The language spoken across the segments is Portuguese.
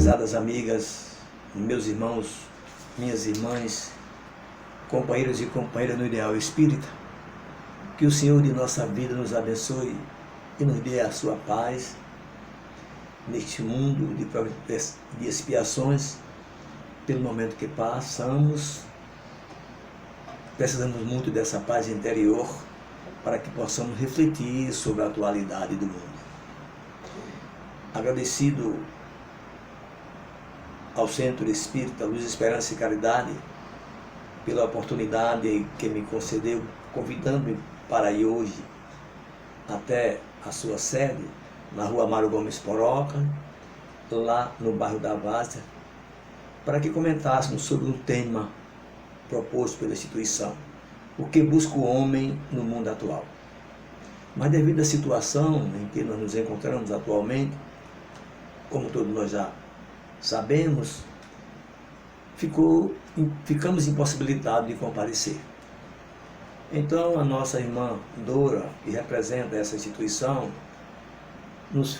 Prezadas amigas, meus irmãos, minhas irmãs, companheiros e companheiras no ideal espírita, que o Senhor de nossa vida nos abençoe e nos dê a sua paz neste mundo de expiações, pelo momento que passamos. Precisamos muito dessa paz interior para que possamos refletir sobre a atualidade do mundo. Agradecido ao Centro Espírita Luz, Esperança e Caridade pela oportunidade que me concedeu, convidando-me para ir hoje até a sua sede, na rua Mário Gomes Poroca, lá no bairro da Várzea, para que comentássemos sobre um tema proposto pela instituição: o que busca o homem no mundo atual. Mas devido à situação em que nós nos encontramos atualmente, como todos nós já sabemos, ficamos impossibilitados de comparecer. Então a nossa irmã Dora, que representa essa instituição, nos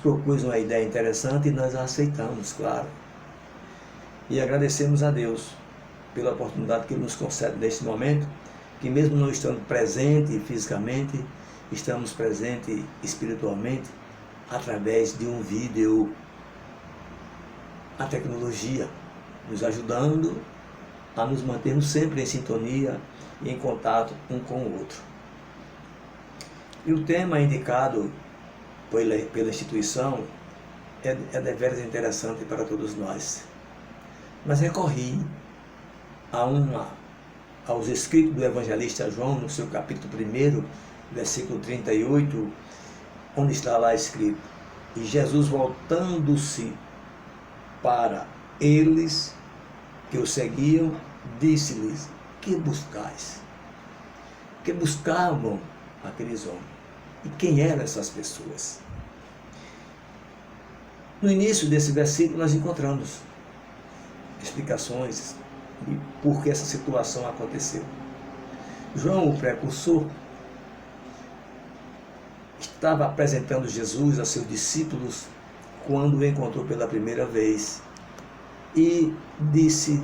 propôs uma ideia interessante e nós a aceitamos, claro. E agradecemos a Deus pela oportunidade que Ele nos concede neste momento, que mesmo não estando presente fisicamente, estamos presentes espiritualmente através de um vídeo. A tecnologia nos ajudando a nos mantermos sempre em sintonia e em contato um com o outro. E o tema indicado pela instituição é deveras interessante para todos nós. Mas recorri aos escritos do evangelista João, no seu capítulo 1, versículo 38, onde está lá escrito: e Jesus, voltando-se para eles que o seguiam, disse-lhes: que buscais? Que buscavam aqueles homens? E quem eram essas pessoas? No início desse versículo nós encontramos explicações de por que essa situação aconteceu. João, o precursor, estava apresentando Jesus a seus discípulos quando o encontrou pela primeira vez e disse: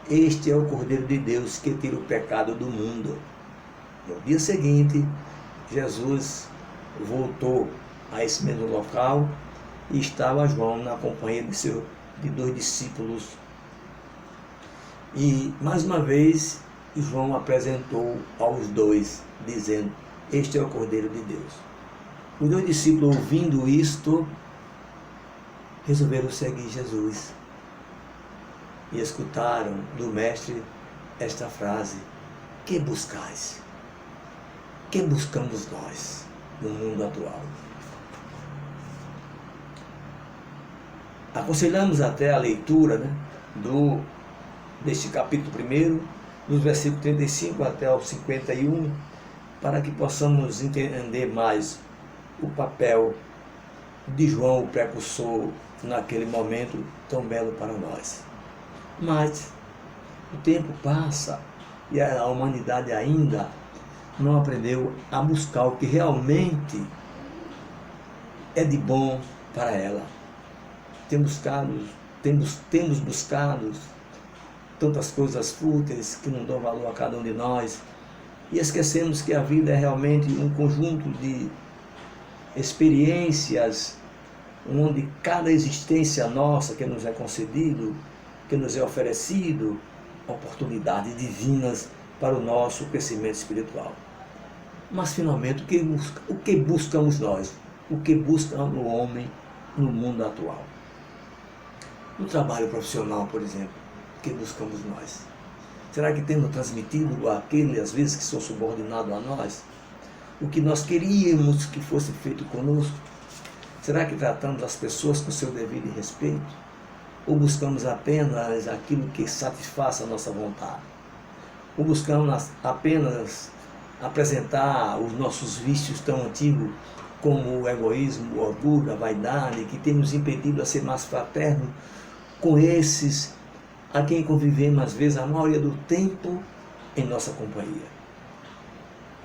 este é o Cordeiro de Deus que tira o pecado do mundo. No dia seguinte, Jesus voltou a esse mesmo local e estava João na companhia de dois discípulos. E mais uma vez João apresentou aos dois, dizendo: este é o Cordeiro de Deus. Os dois discípulos, ouvindo isto, resolveram seguir Jesus e escutaram do mestre esta frase: que buscais? Que buscamos nós no mundo atual? Aconselhamos até a leitura deste capítulo 1, dos versículos 35 até o 51, para que possamos entender mais o papel de João, o precursor, naquele momento tão belo para nós. Mas o tempo passa e a humanidade ainda não aprendeu a buscar o que realmente é de bom para ela. Temos buscado tantas coisas fúteis que não dão valor a cada um de nós, e esquecemos que a vida é realmente um conjunto de experiências onde cada existência nossa que nos é concedido, que nos é oferecido, oportunidades divinas para o nosso crescimento espiritual. Mas finalmente, o que buscamos nós? O que busca o homem no mundo atual? No trabalho profissional, por exemplo, o que buscamos nós? Será que temos transmitido àqueles, às vezes, que são subordinados a nós, o que nós queríamos que fosse feito conosco? Será que tratamos as pessoas com seu devido respeito? Ou buscamos apenas aquilo que satisfaça a nossa vontade? Ou buscamos apenas apresentar os nossos vícios tão antigos, como o egoísmo, o orgulho, a vaidade, que tem nos impedido a ser mais fraternos com esses a quem convivemos, às vezes, a maioria do tempo em nossa companhia?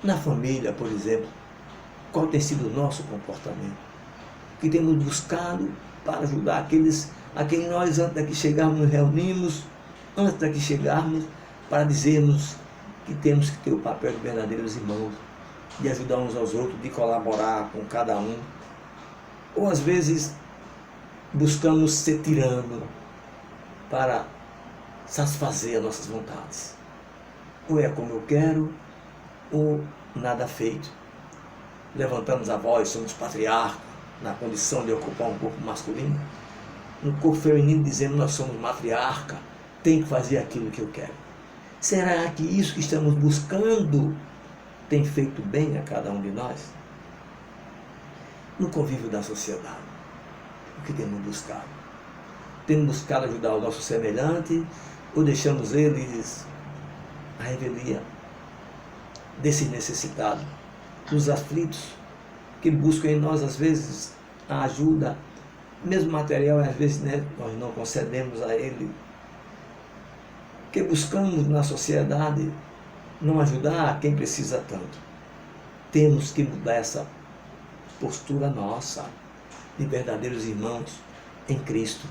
Na família, por exemplo, qual tem sido o nosso comportamento? Que temos buscado para ajudar aqueles a quem nós, antes daqui chegarmos, nos reunimos, antes daqui chegarmos, para dizermos que temos que ter o papel de verdadeiros irmãos, de ajudar uns aos outros, de colaborar com cada um. Ou às vezes buscamos ser tirano para satisfazer as nossas vontades. Ou é como eu quero, ou nada feito. Levantamos a voz, somos patriarcas, na condição de ocupar um corpo masculino. No corpo feminino dizendo nós somos matriarca, tem que fazer aquilo que eu quero. Será que isso que estamos buscando tem feito bem a cada um de nós? No convívio da sociedade, o que temos buscado? Temos buscado ajudar o nosso semelhante ou deixamos eles à revelia desses necessitados, dos aflitos, que buscam em nós às vezes a ajuda, mesmo material, às vezes nós não concedemos a ele, que buscamos na sociedade não ajudar quem precisa tanto. Temos que mudar essa postura nossa de verdadeiros irmãos em Cristo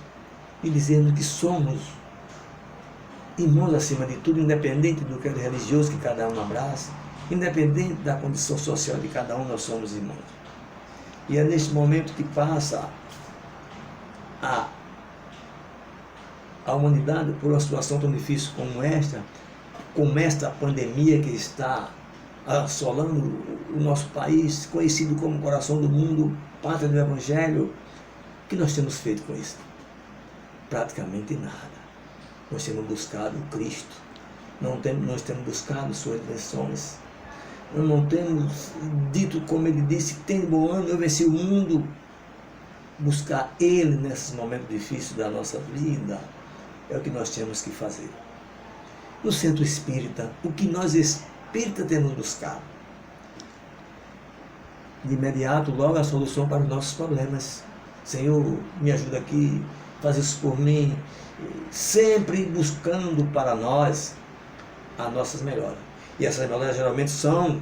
e dizendo que somos irmãos acima de tudo, independente do credo religioso que cada um abraça, independente da condição social de cada um, nós somos irmãos. E é neste momento que passa a humanidade por uma situação tão difícil como esta pandemia que está assolando o nosso país, conhecido como coração do mundo, pátria do Evangelho. O que nós temos feito com isso? Praticamente nada. Nós temos buscado o Cristo, nós temos buscado suas lições, nós não temos dito, como ele disse, tem de bom ânimo, eu venci o mundo. Buscar Ele nesses momentos difíceis da nossa vida é o que nós temos que fazer. No centro espírita, o que nós espíritas temos buscado? De imediato, logo a solução para os nossos problemas. Senhor, me ajuda aqui, faz isso por mim, sempre buscando para nós as nossas melhoras. E essas melhoras geralmente são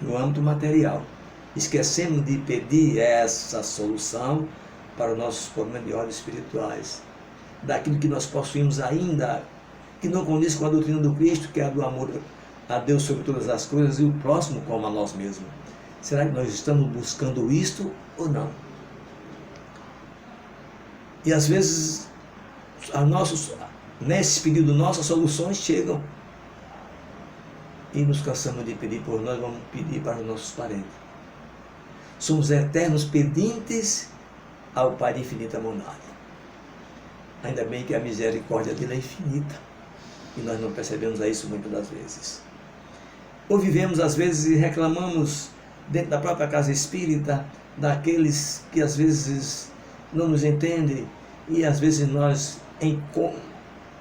no âmbito material. Esquecemos de pedir essa solução para os nossos problemas de ordem espirituais, daquilo que nós possuímos ainda, que não condiz com a doutrina do Cristo, que é a do amor a Deus sobre todas as coisas e o próximo como a nós mesmos. Será que nós estamos buscando isto ou não? E às vezes, nesse pedido nossas soluções chegam e nos cansamos de pedir por nós, vamos pedir para os nossos parentes. Somos eternos pedintes ao Pai de infinita bondade. Ainda bem que a misericórdia dele é infinita e nós não percebemos isso muitas das vezes. Ou vivemos às vezes e reclamamos dentro da própria casa espírita daqueles que às vezes não nos entendem e às vezes nós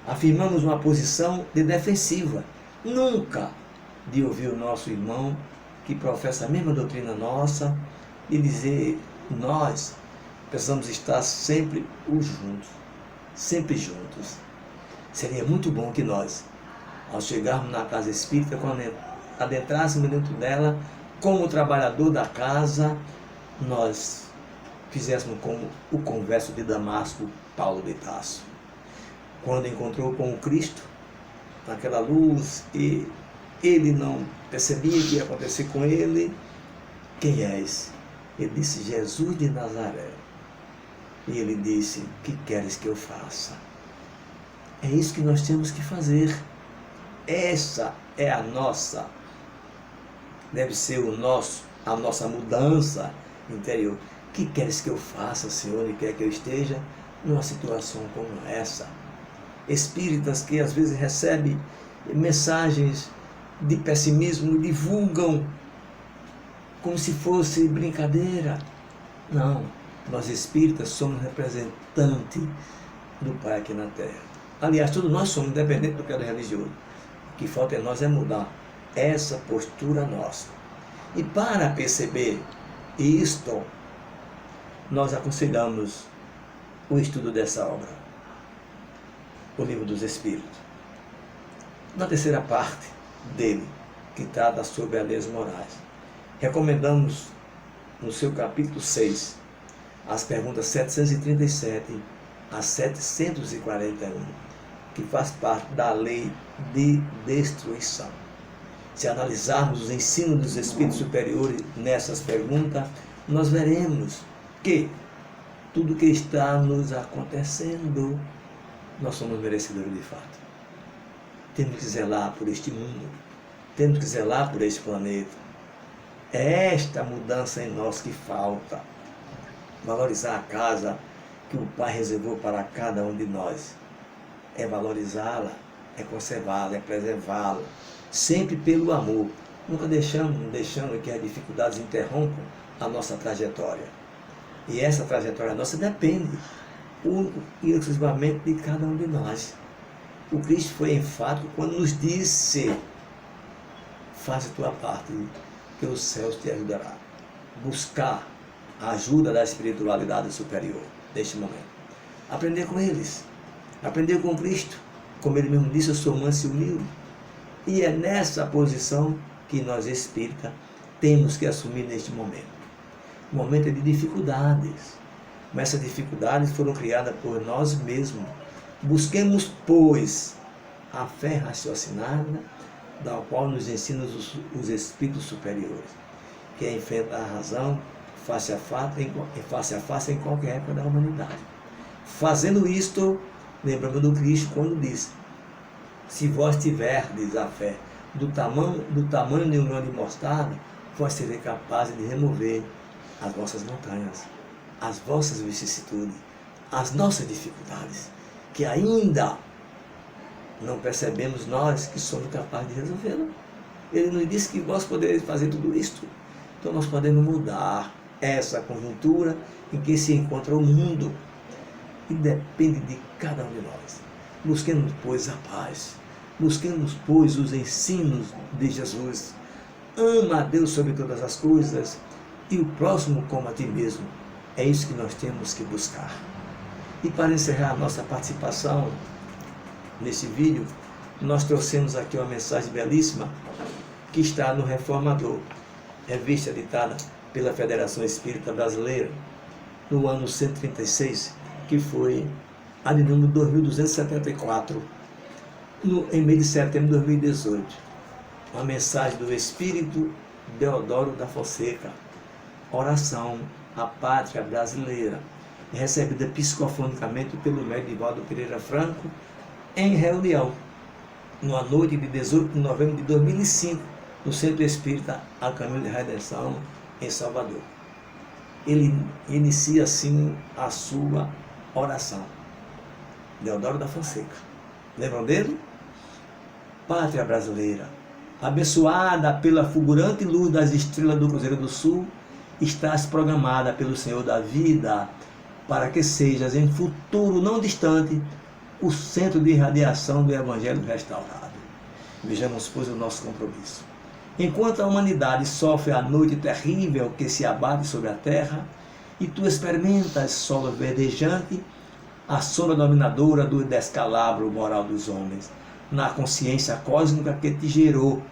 afirmamos uma posição de defensiva, nunca de ouvir o nosso irmão que professa a mesma doutrina nossa e dizer, nós precisamos estar sempre juntos, sempre juntos. Seria muito bom que nós, ao chegarmos na casa espírita, quando adentrássemos dentro dela, como trabalhador da casa, nós fizéssemos como o converso de Damasco, Paulo de Tarso. Quando encontrou com o Cristo, naquela luz, e ele não percebia o que ia acontecer com ele. Quem és? Ele disse, Jesus de Nazaré. E ele disse, o que queres que eu faça? É isso que nós temos que fazer. Essa é a nossa, deve ser a nossa mudança interior. O que queres que eu faça, Senhor, e quer que eu esteja numa situação como essa? Espíritas que às vezes recebem mensagens de pessimismo, divulgam como se fosse brincadeira. Não, nós espíritas somos representantes do Pai aqui na Terra. Aliás, todos nós somos, independente do credo religioso. O que falta em nós é mudar essa postura nossa. E para perceber isto, nós aconselhamos o estudo dessa obra, o Livro dos Espíritos. Na terceira parte dele, que trata sobre as leis morais, recomendamos no seu capítulo 6, as perguntas 737 a 741, que faz parte da lei de destruição. Se analisarmos os ensinos dos espíritos superiores nessas perguntas, nós veremos que tudo que está nos acontecendo, nós somos merecedores de fato. Temos que zelar por este mundo, temos que zelar por este planeta. É esta mudança em nós que falta. Valorizar a casa que o Pai reservou para cada um de nós. É valorizá-la, é conservá-la, é preservá-la, sempre pelo amor. Nunca deixando que as dificuldades interrompam a nossa trajetória. E essa trajetória nossa depende único e exclusivamente de cada um de nós. O Cristo foi enfático quando nos disse: faça a tua parte, que os céus te ajudará. Buscar a ajuda da espiritualidade superior neste momento. Aprender com eles. Aprender com Cristo. Como ele mesmo disse, eu sou manso e humilde. E é nessa posição que nós espíritas temos que assumir neste momento. Momento de dificuldades. Mas essas dificuldades foram criadas por nós mesmos. Busquemos, pois, a fé raciocinada, da qual nos ensinam os espíritos superiores, que é enfrentar a razão face a face em qualquer época da humanidade. Fazendo isto, lembramos do Cristo quando disse: se vós tiverdes a fé do tamanho de um grão de mostarda, vós sereis capazes de remover as vossas montanhas, as vossas vicissitudes, as nossas dificuldades, que ainda não percebemos nós que somos capazes de resolvê-lo. Ele nos disse que vós podereis fazer tudo isto. Então nós podemos mudar essa conjuntura em que se encontra o mundo. E depende de cada um de nós. Busquemos, pois, a paz. Busquemos, pois, os ensinos de Jesus. Ama a Deus sobre todas as coisas e o próximo como a ti mesmo. É isso que nós temos que buscar. E para encerrar a nossa participação nesse vídeo, nós trouxemos aqui uma mensagem belíssima que está no Reformador, revista editada pela Federação Espírita Brasileira, no ano 136, que foi a de número 2274, em mês de setembro de 2018. Uma mensagem do Espírito Deodoro da Fonseca, oração à pátria brasileira, recebida psicofonicamente pelo médico Divaldo Pereira Franco, em reunião, na noite de 18 de novembro de 2005, no Centro Espírita A Caminho de Redenção, em Salvador. Ele inicia assim a sua oração. Deodoro da Fonseca. Lembram dele? Pátria brasileira, abençoada pela fulgurante luz das estrelas do Cruzeiro do Sul, estás programada pelo Senhor da vida para que sejas em futuro não distante o centro de irradiação do Evangelho restaurado. Vejamos, pois, o nosso compromisso. Enquanto a humanidade sofre a noite terrível que se abate sobre a terra, e tu experimentas, solo verdejante, a sombra dominadora do descalabro moral dos homens, na consciência cósmica que te gerou,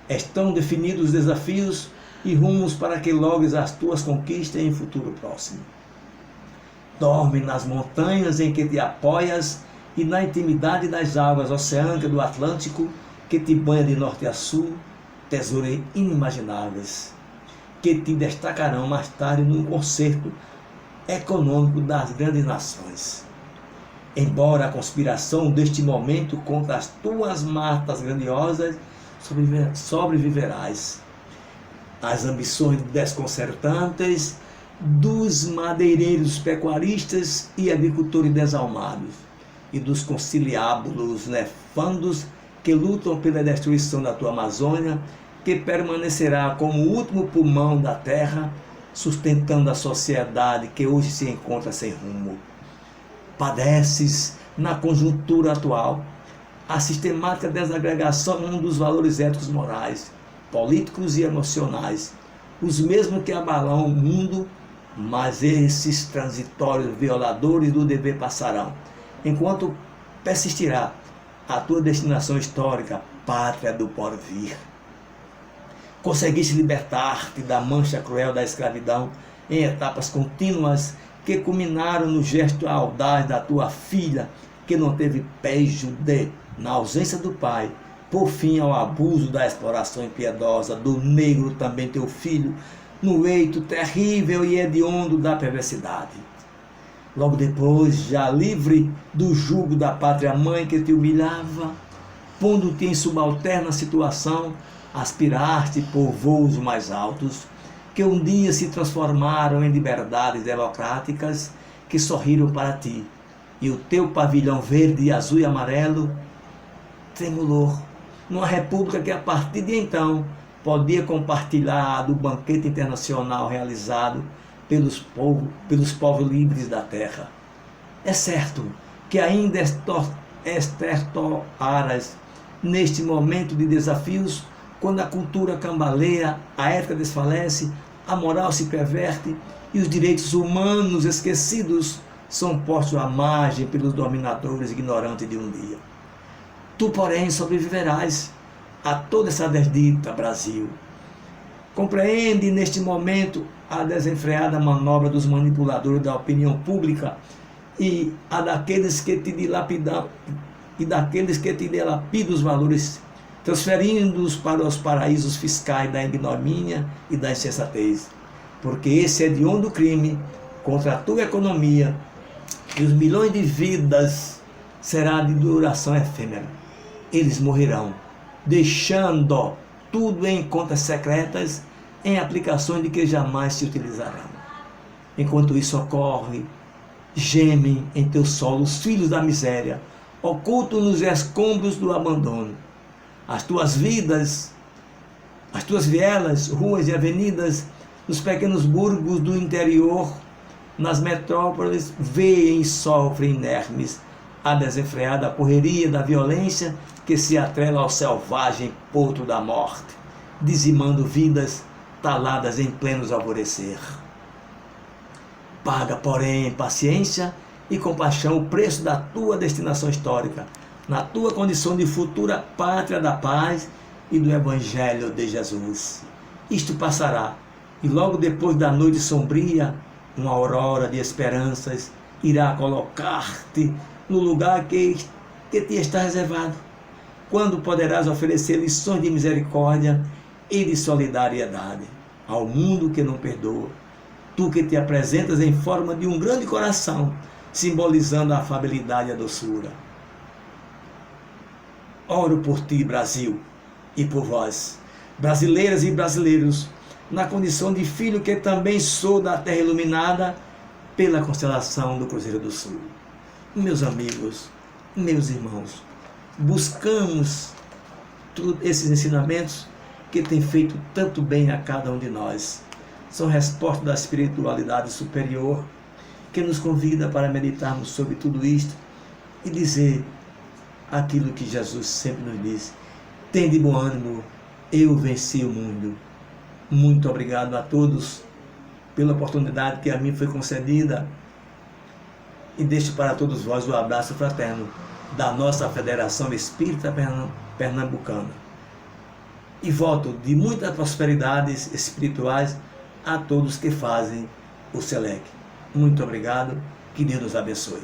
estão definidos os desafios e rumos para que logres as tuas conquistas em futuro próximo. Dorme nas montanhas em que te apoias e na intimidade das águas oceânicas do Atlântico que te banha de norte a sul, tesouros inimagináveis, que te destacarão mais tarde no concerto econômico das grandes nações. Embora a conspiração deste momento contra as tuas matas grandiosas sobreviverás. As ambições desconcertantes dos madeireiros pecuaristas e agricultores desalmados e dos conciliábulos nefandos que lutam pela destruição da tua Amazônia, que permanecerá como o último pulmão da terra, sustentando a sociedade que hoje se encontra sem rumo. Padeces, na conjuntura atual, a sistemática desagregação dos valores éticos morais, políticos e emocionais, os mesmos que abalam o mundo, mas esses transitórios violadores do dever passarão, enquanto persistirá a tua destinação histórica, pátria do porvir. Conseguiste libertar-te da mancha cruel da escravidão em etapas contínuas que culminaram no gesto audaz da tua filha, que não teve pejo de, na ausência do pai, por fim ao abuso da exploração impiedosa do negro também teu filho, no eito terrível e hediondo da perversidade. Logo depois, já livre do jugo da pátria-mãe que te humilhava, pondo-te em subalterna situação, aspiraste por voos mais altos, que um dia se transformaram em liberdades democráticas que sorriram para ti, e o teu pavilhão verde, azul e amarelo tremulou numa república que a partir de então podia compartilhar do banquete internacional realizado pelos povos livres da terra. É certo que ainda estertoaras neste momento de desafios, quando a cultura cambaleia, a ética desfalece, a moral se perverte e os direitos humanos esquecidos são postos à margem pelos dominadores ignorantes de um dia. Tu, porém, sobreviverás a toda essa desdita, Brasil. Compreende neste momento a desenfreada manobra dos manipuladores da opinião pública e a daqueles que te dilapidam os valores, transferindo-os para os paraísos fiscais da ignomínia e da insensatez. Porque esse hediondo crime contra a tua economia e os milhões de vidas será de duração efêmera. Eles morrerão, deixando tudo em contas secretas, em aplicações de que jamais se utilizarão. Enquanto isso ocorre, gemem em teu solo os filhos da miséria, ocultos nos escombros do abandono. As tuas vidas, as tuas vielas, ruas e avenidas, nos pequenos burgos do interior, nas metrópoles, veem e sofrem inermes a desenfreada correria da violência que se atrela ao selvagem potro da morte, dizimando vidas taladas em plenos alvorecer. Paga, porém, paciência e compaixão o preço da tua destinação histórica, na tua condição de futura pátria da paz e do Evangelho de Jesus. Isto passará, e logo depois da noite sombria, uma aurora de esperanças irá colocar-te no lugar que te está reservado, quando poderás oferecer lições de misericórdia e de solidariedade ao mundo que não perdoa. Tu que te apresentas em forma de um grande coração, simbolizando a afabilidade e a doçura. Oro por ti, Brasil, e por vós, brasileiras e brasileiros, na condição de filho que também sou da terra iluminada pela constelação do Cruzeiro do Sul. Meus amigos, meus irmãos, buscamos esses ensinamentos que têm feito tanto bem a cada um de nós. São respostas da espiritualidade superior que nos convida para meditarmos sobre tudo isto e dizer aquilo que Jesus sempre nos diz: tende bom ânimo, eu venci o mundo. Muito obrigado a todos pela oportunidade que a mim foi concedida e deixo para todos vós o abraço fraterno da nossa Federação Espírita Pernambucana. E voto de muitas prosperidades espirituais a todos que fazem o SELEC. Muito obrigado, que Deus nos abençoe.